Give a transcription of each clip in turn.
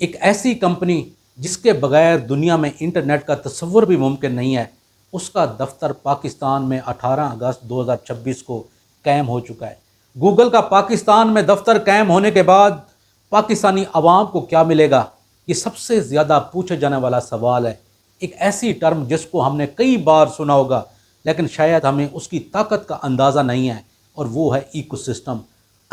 ایک ایسی کمپنی جس کے بغیر دنیا میں انٹرنیٹ کا تصور بھی ممکن نہیں ہے، اس کا دفتر پاکستان میں 18 اگست 2026 کو قائم ہو چکا ہے۔ گوگل کا پاکستان میں دفتر قائم ہونے کے بعد پاکستانی عوام کو کیا ملے گا؟ یہ سب سے زیادہ پوچھے جانے والا سوال ہے۔ ایک ایسی ٹرم جس کو ہم نے کئی بار سنا ہوگا لیکن شاید ہمیں اس کی طاقت کا اندازہ نہیں ہے، اور وہ ہے ایکو سسٹم۔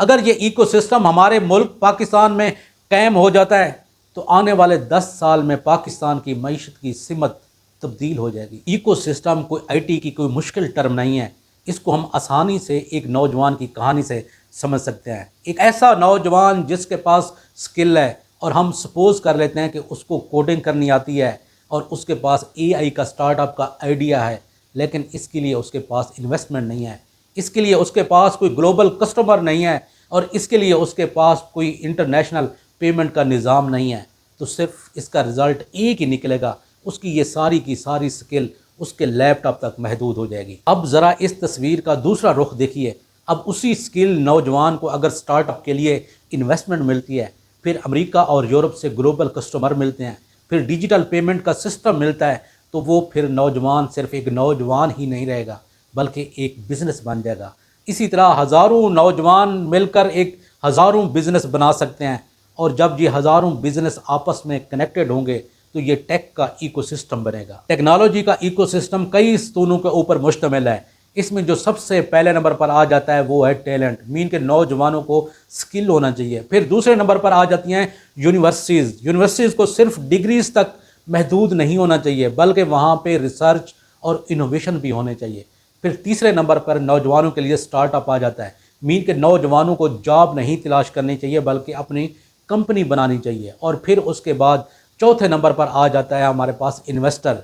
اگر یہ ایکو سسٹم ہمارے ملک پاکستان میں قائم ہو جاتا ہے تو آنے والے 10 سال میں پاکستان کی معیشت کی سمت تبدیل ہو جائے گی۔ ایکو سسٹم کوئی آئی ٹی کی کوئی مشکل ٹرم نہیں ہے، اس کو ہم آسانی سے ایک نوجوان کی کہانی سے سمجھ سکتے ہیں۔ ایک ایسا نوجوان جس کے پاس سکل ہے، اور ہم سپوز کر لیتے ہیں کہ اس کو کوڈنگ کرنی آتی ہے اور اس کے پاس اے آئی کا سٹارٹ اپ کا آئیڈیا ہے، لیکن اس کے لیے اس کے پاس انویسٹمنٹ نہیں ہے، اس کے لیے اس کے پاس کوئی گلوبل کسٹمر نہیں ہے، اور اس کے لیے اس کے پاس کوئی انٹرنیشنل پیمنٹ کا نظام نہیں ہے، تو صرف اس کا رزلٹ ایک ہی نکلے گا، اس کی یہ ساری کی ساری سکل اس کے لیپ ٹاپ تک محدود ہو جائے گی۔ اب ذرا اس تصویر کا دوسرا رخ دیکھیے۔ اب اسی سکل نوجوان کو اگر سٹارٹ اپ کے لیے انویسٹمنٹ ملتی ہے، پھر امریکہ اور یورپ سے گلوبل کسٹمر ملتے ہیں، پھر ڈیجیٹل پیمنٹ کا سسٹم ملتا ہے، تو وہ پھر نوجوان صرف ایک نوجوان ہی نہیں رہے گا بلکہ ایک بزنس بن جائے گا۔ اسی طرح ہزاروں نوجوان مل کر ایک ہزاروں بزنس بنا سکتے ہیں، اور جب یہ ہزاروں بزنس آپس میں کنیکٹڈ ہوں گے تو یہ ٹیک کا ایکو سسٹم بنے گا۔ ٹیکنالوجی کا ایکو سسٹم کئی ستونوں کے اوپر مشتمل ہے۔ اس میں جو سب سے پہلے نمبر پر آ جاتا ہے وہ ہے ٹیلنٹ، مین کے نوجوانوں کو سکل ہونا چاہیے۔ پھر دوسرے نمبر پر آ جاتی ہیں یونیورسٹیز کو صرف ڈگریز تک محدود نہیں ہونا چاہیے بلکہ وہاں پہ ریسرچ اور انوویشن بھی ہونے چاہیے۔ پھر تیسرے نمبر پر نوجوانوں کے لیے سٹارٹ اپ آ جاتا ہے، مین کے نوجوانوں کو جاب نہیں تلاش کرنی چاہیے بلکہ اپنی کمپنی بنانی چاہیے۔ اور پھر اس کے بعد چوتھے نمبر پر آ جاتا ہے ہمارے پاس انویسٹر،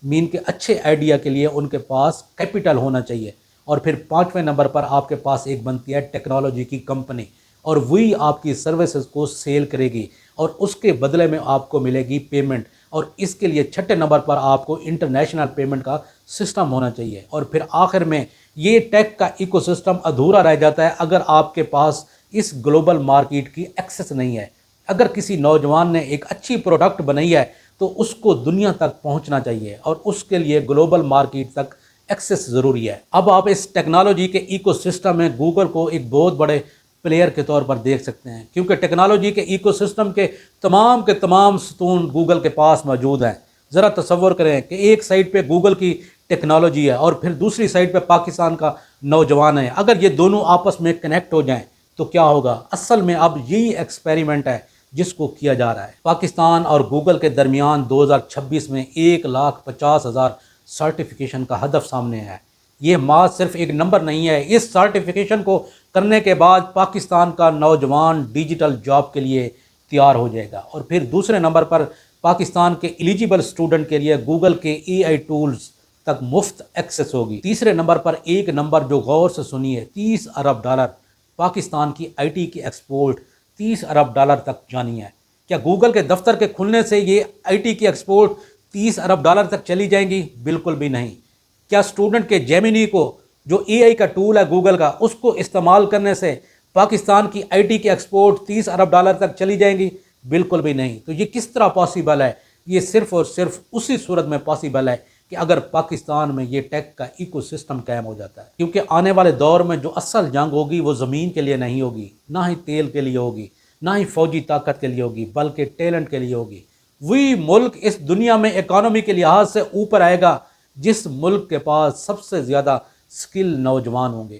مین کے اچھے آئیڈیا کے لیے ان کے پاس کیپٹل ہونا چاہیے۔ اور پھر پانچویں نمبر پر آپ کے پاس ایک بنتی ہے ٹیکنالوجی کی کمپنی، اور وہی آپ کی سروسز کو سیل کرے گی اور اس کے بدلے میں آپ کو ملے گی پیمنٹ۔ اور اس کے لیے چھٹے نمبر پر آپ کو انٹرنیشنل پیمنٹ کا سسٹم ہونا چاہیے۔ اور پھر آخر میں یہ ٹیک کا ایکو سسٹم ادھورا رہ جاتا ہے اگر آپ کے پاس اس گلوبل مارکیٹ کی ایکسس نہیں ہے۔ اگر کسی نوجوان نے ایک اچھی پروڈکٹ بنائی ہے تو اس کو دنیا تک پہنچنا چاہیے، اور اس کے لیے گلوبل مارکیٹ تک ایکسس ضروری ہے۔ اب آپ اس ٹیکنالوجی کے ایکو سسٹم میں گوگل کو ایک بہت بڑے پلیئر کے طور پر دیکھ سکتے ہیں، کیونکہ ٹیکنالوجی کے ایکو سسٹم کے تمام ستون گوگل کے پاس موجود ہیں۔ ذرا تصور کریں کہ ایک سائڈ پہ گوگل کی ٹیکنالوجی ہے اور پھر دوسری سائڈ پہ پاکستان کا نوجوان ہے۔ اگر یہ دونوں آپس میں کنیکٹ ہو جائیں تو کیا ہوگا؟ اصل میں اب یہی ایکسپیریمنٹ ہے جس کو کیا جا رہا ہے۔ پاکستان اور گوگل کے درمیان 2026 میں 1,50,000 سرٹیفکیشن کا ہدف سامنے ہے۔ یہ صرف ایک نمبر نہیں ہے، اس سرٹیفکیشن کو کرنے کے بعد پاکستان کا نوجوان ڈیجیٹل جاب کے لیے تیار ہو جائے گا۔ اور پھر دوسرے نمبر پر پاکستان کے ایلیجیبل اسٹوڈنٹ کے لیے گوگل کے اے آئی ٹولز تک مفت ایکسس ہوگی۔ تیسرے نمبر پر ایک نمبر جو غور سے سنیے، $30 ارب پاکستان کی آئی ٹی کی ایکسپورٹ $30 ارب تک جانی ہے۔ کیا گوگل کے دفتر کے کھلنے سے یہ آئی ٹی کی ایکسپورٹ $30 ارب تک چلی جائیں گی؟ بالکل بھی نہیں۔ کیا اسٹوڈنٹ کے جیمینی کو، جو اے آئی کا ٹول ہے گوگل کا، اس کو استعمال کرنے سے پاکستان کی آئی ٹی کی ایکسپورٹ $30 ارب تک چلی جائیں گی؟ بالکل بھی نہیں۔ تو یہ کس طرح پاسیبل ہے؟ یہ صرف اور صرف اسی صورت میں پاسیبل ہے کہ اگر پاکستان میں یہ ٹیک کا ایکو سسٹم قائم ہو جاتا ہے، کیونکہ آنے والے دور میں جو اصل جنگ ہوگی وہ زمین کے لیے نہیں ہوگی، نہ ہی تیل کے لیے ہوگی، نہ ہی فوجی طاقت کے لیے ہوگی، بلکہ ٹیلنٹ کے لیے ہوگی۔ وہی ملک اس دنیا میں اکانومی کے لحاظ سے اوپر آئے گا جس ملک کے پاس سب سے زیادہ سکل نوجوان ہوں گے۔